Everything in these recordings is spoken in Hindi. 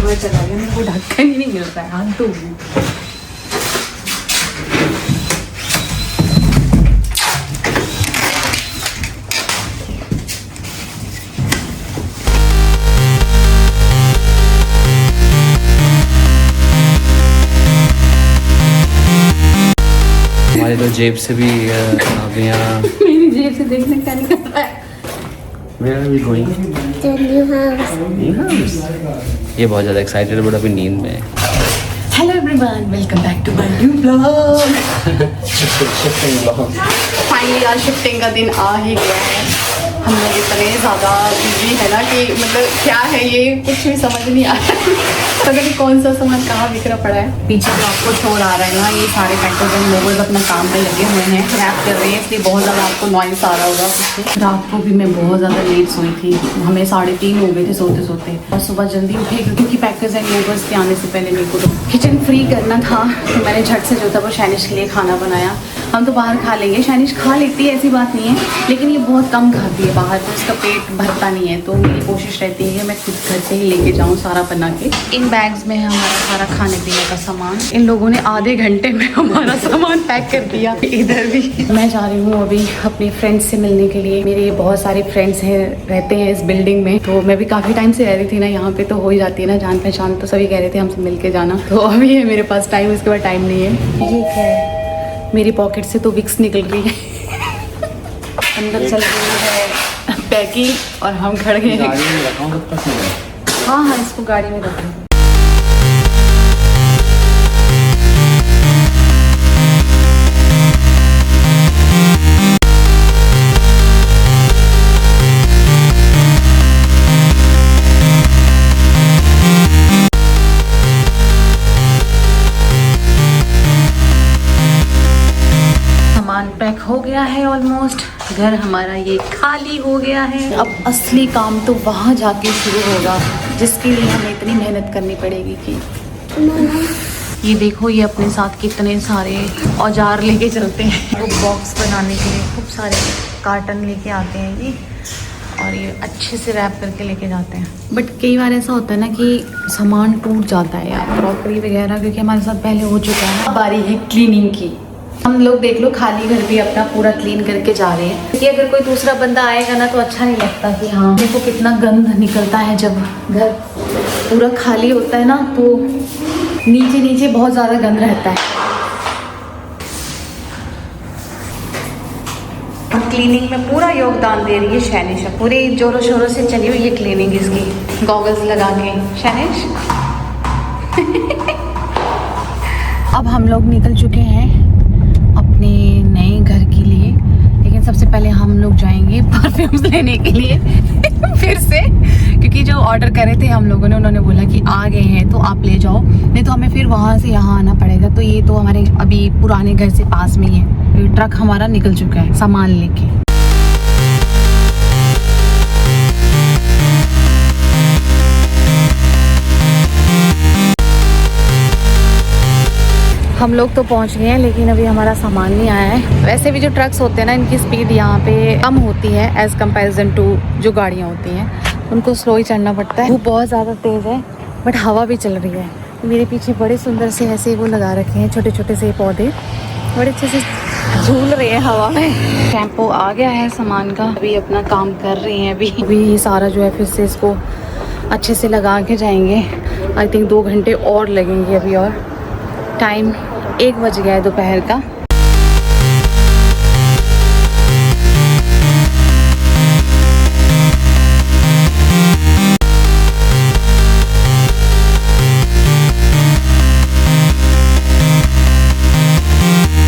में चला गया, मेरे को ढक्कन ही नहीं मिल रहा है, हाथ धो गई। हमारे तो जेब से भी यहाँ मेरी जेब से देखने का नहीं कर रहा है। Where are we going? The new house. New house. ये बहुत ज़्यादा एक्साइटेड है बट अभी नींद में है। Hello everyone, welcome back to my new blog. Shifting blog. Finally आज शिफ्टिंग का दिन आ ही गया है। हम लोग इतने ज़्यादा बिजी है ना कि मतलब क्या है ये कुछ भी समझ नहीं आ रहा है। पता नहीं कौन सा सामान कहाँ बिखरा पड़ा है। पीछे जो आपको शोर आ रहा है ना, ये सारे पैकेज एंड मूवर्स अपना काम पे लगे हुए हैं, रैप कर रहे हैं, इसलिए बहुत ज़्यादा आपको नॉइस आ रहा होगा पीछे। रात को भी मैं बहुत ज़्यादा लेट सोई थी, हमें 3:30 हो गए थे सोते सोते, और सुबह जल्दी उठे क्योंकि पैकेज एंड मूवर्स के आने से पहले मेरे को तो किचन फ्री करना था। तो मैंने झट से जो था वो शैनिश के लिए खाना बनाया। हम तो बाहर खा लेंगे, शैनिश खा लेती है ऐसी बात नहीं है, लेकिन ये बहुत कम खाती है बाहर, तो इसका पेट भरता नहीं है। तो मेरी कोशिश रहती है कि मैं खुद घर से ही लेके जाऊँ सारा बना के। इन बैग्स में है हमारा सारा खाने पीने का सामान। इन लोगों ने आधे घंटे में हमारा सामान पैक कर दिया। इधर भी मैं जा रही हूँ अभी अपने फ्रेंड्स से मिलने के लिए। मेरे बहुत सारे फ्रेंड्स हैं, रहते हैं इस बिल्डिंग में, तो मैं भी काफ़ी टाइम से रह रही थी ना यहाँ पे, तो हो ही जाती है ना जान पहचान, तो सभी कह रहे थे हमसे मिल के जाना। तो अभी है मेरे पास टाइम, उसके बाद टाइम नहीं है। ये क्या है? मेरी पॉकेट से तो विक्स निकल रही है। अंदर चल रही है पैकिंग और हम खड़े हैं। हाँ हाँ, इसको गाड़ी में रखो। पैक हो गया है ऑलमोस्ट, घर हमारा ये खाली हो गया है। अब असली काम तो वहाँ जाके शुरू होगा, जिसके लिए हमें इतनी मेहनत करनी पड़ेगी कि ये देखो, ये अपने साथ कितने सारे औजार लेके चलते हैं। वो बॉक्स बनाने के लिए खूब सारे कार्टन लेके आते हैं ये, और ये अच्छे से रैप करके लेके जाते हैं। बट कई बार ऐसा होता है ना कि सामान टूट जाता है यार, क्रॉकरी वगैरह, क्योंकि हमारे साथ पहले हो चुका है। अब बारी है क्लीनिंग की। हम लोग देख लो खाली घर भी अपना पूरा क्लीन करके जा रहे हैं, क्योंकि अगर कोई दूसरा बंदा आएगा ना तो अच्छा नहीं लगता कि हाँ देखो कितना गंद निकलता है जब घर पूरा खाली होता है ना, तो नीचे नीचे बहुत ज़्यादा गंद रहता है। और क्लीनिंग में पूरा योगदान दे रही है शैनिश, पूरे जोरों शोरों से चली हुई है क्लीनिंग इसकी, गॉगल्स लगा के। शैनिश अब हम लोग निकल चुके हैं अपने नए घर के लिए, लेकिन सबसे पहले हम लोग जाएंगे परफ्यूम्स लेने के लिए फिर से, क्योंकि जो ऑर्डर करे थे हम लोगों ने, उन्होंने बोला कि आ गए हैं तो आप ले जाओ, नहीं तो हमें फिर वहाँ से यहाँ आना पड़ेगा। तो ये तो हमारे अभी पुराने घर से पास में ही है, ट्रक हमारा निकल चुका है सामान लेके। हम लोग तो पहुंच गए हैं, लेकिन अभी हमारा सामान नहीं आया है। वैसे भी जो ट्रक्स होते हैं ना, इनकी स्पीड यहाँ पे कम होती है एज कंपैरिजन टू जो गाड़ियाँ होती हैं, उनको स्लो ही चलना पड़ता है। वो बहुत ज़्यादा तेज़ है, बट हवा भी चल रही है। मेरे पीछे बड़े सुंदर से ऐसे वो लगा रखे हैं, छोटे छोटे से पौधे, बड़े अच्छे से झूल रहे हैं हवा में। टेम्पो आ गया है सामान का, अभी अपना काम कर रहे हैं। अभी सारा जो है फिर से इसको अच्छे से लगा के जाएंगे। आई थिंक 2 घंटे और लगेंगे अभी, और टाइम 1 बज गया है दोपहर का।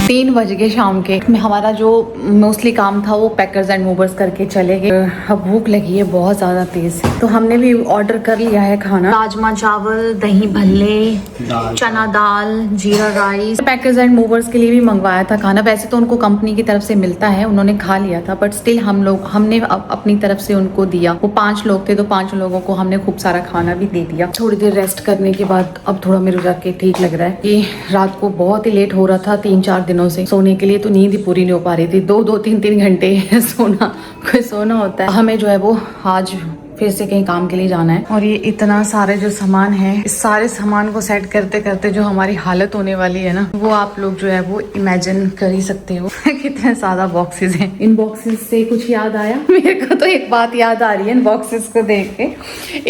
3 बज गए शाम के। हमारा जो मोस्टली काम था वो पैकर्स एंड मूवर्स करके चले गए। अब भूख लगी है बहुत ज़्यादा तेज़, तो हमने भी ऑर्डर कर लिया है खाना। राजमा चावल, दही भल्ले, चना दाल, जीरा राइस। पैकर्स एंड मूवर्स के लिए भी मंगवाया था खाना। वैसे तो उनको कंपनी की तरफ से मिलता है, उन्होंने खा लिया था, बट स्टिल हमने अपनी तरफ से उनको दिया। वो 5 लोग थे तो 5 लोगों को हमने खूब सारा खाना भी दे दिया। थोड़ी देर रेस्ट करने के बाद अब थोड़ा मेरे जाके ठीक लग रहा है। कि रात को बहुत ही लेट हो रहा था 3-4 दिनों से, सोने के लिए तो नींद ही पूरी नहीं हो पा रही थी। 2-3 घंटे सोना होता है हमें। जो है वो आज फिर से कहीं काम के लिए जाना है। और ये इतना सारे जो सामान है, इस सारे सामान को सेट करते करते जो हमारी हालत होने वाली है ना, वो आप लोग जो है वो इमेजिन कर ही सकते हो। कितने ज्यादा बॉक्सेस हैं। इन बॉक्सेस से कुछ याद आया मेरे को, तो एक बात याद आ रही है इन बॉक्सेस को देख के।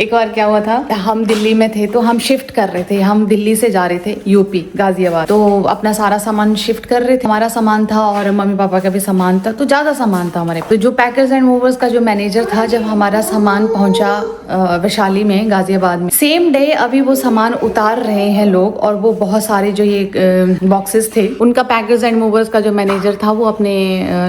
एक बार क्या हुआ था, हम दिल्ली में थे तो हम शिफ्ट कर रहे थे, हम दिल्ली से जा रहे थे यूपी गाजियाबाद, तो अपना सारा सामान शिफ्ट कर रहे थे। हमारा सामान था और मम्मी पापा का भी सामान था, तो ज्यादा सामान था हमारे। तो जो पैकर्स एंड मूवर्स का जो मैनेजर था, जब हमारा सामान पहुंचा वैशाली में, गाजियाबाद में, सेम डे अभी वो सामान उतार रहे हैं लोग, और वो बहुत सारे जो ये बॉक्सेस थे, उनका पैकर्स एंड मूवर्स का जो मैनेजर था वो अपने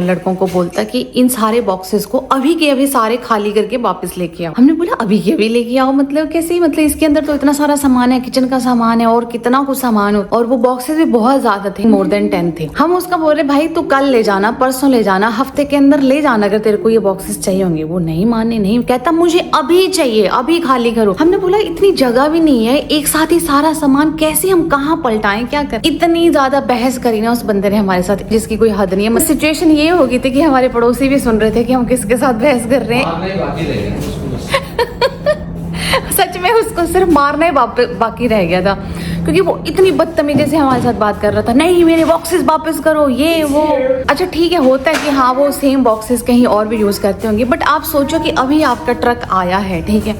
लड़कों को बोलता कि इन सारे बॉक्सेस को अभी के अभी सारे खाली करके वापस लेके आओ। हमने बोला अभी के अभी लेके आओ मतलब कैसे, मतलब इसके अंदर तो इतना सारा सामान है, किचन का सामान है और कितना कुछ सामान हो, और वो बॉक्सेस भी बहुत ज्यादा थे, मोर देन 10 थे। हम उसका बोल रहे भाई तू कल ले जाना, परसों ले जाना, हफ्ते के अंदर ले जाना अगर तेरे को ये बॉक्सेस चाहिए होंगे। वो नहीं माने, नहीं, कहता मुझे अभी चाहिए, अभी खाली करो। हमने बोला इतनी जगह भी नहीं है, एक साथ ही सारा सामान कैसे हम कहाँ पलटाएं, क्या करें। इतनी ज्यादा बहस करी ना उस बंदे ने हमारे साथ, जिसकी कोई हद नहीं है। सिचुएशन ये हो गई थी कि हमारे पड़ोसी भी सुन रहे थे कि हम किसके साथ बहस कर रहे हैं। सच में उसको सिर्फ मारना ही बाकी रह गया था, क्योंकि वो इतनी बदतमीजी से हमारे साथ बात कर रहा था। नहीं मेरे बॉक्सेस वापस करो, ये वो। अच्छा ठीक है, होता है कि हाँ वो सेम बॉक्सेस कहीं और भी यूज करते होंगे, बट आप सोचो कि अभी आपका ट्रक आया है, ठीक है,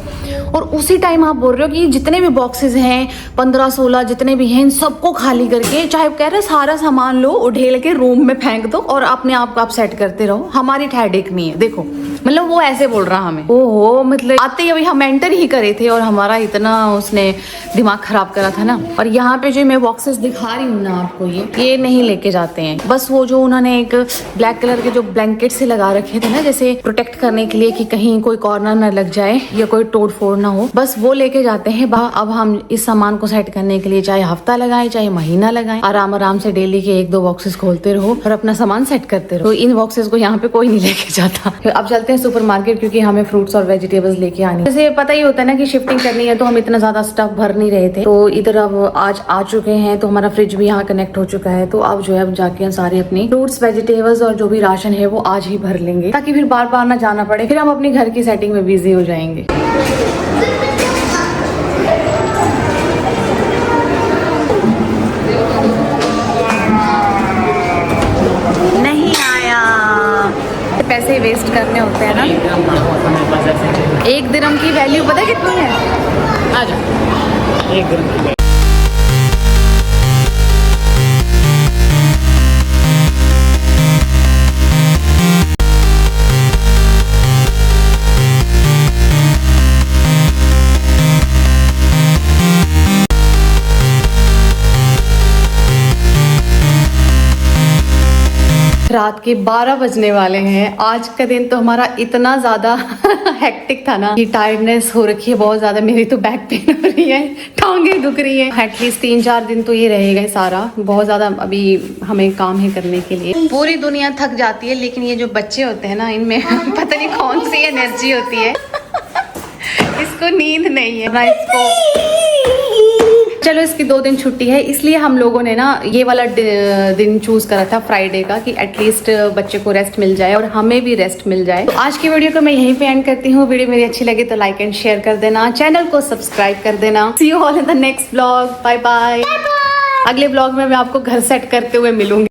और उसी टाइम आप बोल रहे हो कि जितने भी बॉक्सेस हैं 15-16 जितने भी हैं, इन सबको खाली करके, चाहे कह रहे सारा सामान लो उठेल के रूम में फेंक दो और अपने आप को आप सेट करते रहो, हमारी हेडेक नहीं है। देखो मतलब वो ऐसे बोल रहा हमें। ओहो, मतलब आते ही अभी हम एंटर ही करे थे और हमारा इतना उसने दिमाग खराब करा था ना। और यहाँ पे जो मैं बॉक्सेस दिखा रही हूँ ना आपको, ये नहीं लेके जाते हैं। बस वो जो उन्होंने एक ब्लैक कलर के जो ब्लैंकेट से लगा रखे थे ना, जैसे प्रोटेक्ट करने के लिए कि कहीं कोई कॉर्नर ना लग जाए या कोई तोड़ फोड़ ना हो, बस वो लेके जाते हैं। अब हम इस सामान को सेट करने के लिए चाहे हफ्ता लगाए चाहे महीना लगाए, आराम आराम से डेली के 1-2 बॉक्सेस खोलते रहो और अपना सामान सेट करते रहो। तो इन बॉक्सेस को यहाँ पे कोई नहीं लेके जाता। अब चलते हैं सुपरमार्केट, क्योंकि हमें फ्रूट्स और वेजिटेबल्स लेके आनी। जैसे पता ही होता है ना कि शिफ्टिंग करनी है, तो हम इतना ज्यादा स्टफ भर नहीं रहे थे, तो इधर अब आज आ चुके हैं, तो हमारा फ्रिज भी यहाँ कनेक्ट हो चुका है। तो अब जो है अब जाके सारे अपने फ्रूट्स वेजिटेबल्स और जो भी राशन है वो आज ही भर लेंगे, ताकि फिर बार बार ना जाना पड़े, फिर हम अपने घर की सेटिंग में बिजी हो जाएंगे। नहीं आया, पैसे वेस्ट करने होते हैं ना। 1 दिरहम की वैल्यू पता है कितनी है? आ जाओ, 1 दिरहम की। रात के 12 बजने वाले हैं। आज का दिन तो हमारा इतना ज्यादा हेक्टिक था ना कि टायर्डनेस हो रखी है बहुत ज्यादा। मेरी तो बैक पेन हो रही है, टांगे दुख रही है। एटलीस्ट 3-4 दिन तो ये रहेगा सारा। बहुत ज्यादा अभी हमें काम है करने के लिए। पूरी दुनिया थक जाती है, लेकिन ये जो बच्चे होते हैं ना, इनमें पता नहीं कौन सी एनर्जी होती है। इसको नींद नहीं है ना, इसको चलो इसकी 2 दिन छुट्टी है, इसलिए हम लोगों ने ना ये वाला दिन चूज करा था फ्राइडे का, कि एटलीस्ट बच्चे को रेस्ट मिल जाए और हमें भी रेस्ट मिल जाए। तो आज की वीडियो को मैं यहीं पे एंड करती हूँ। वीडियो मेरी अच्छी लगे तो लाइक एंड शेयर कर देना, चैनल को सब्सक्राइब कर देना। See you all in the next blog. Bye bye. अगले ब्लॉग में मैं आपको घर सेट करते हुए मिलूंगी।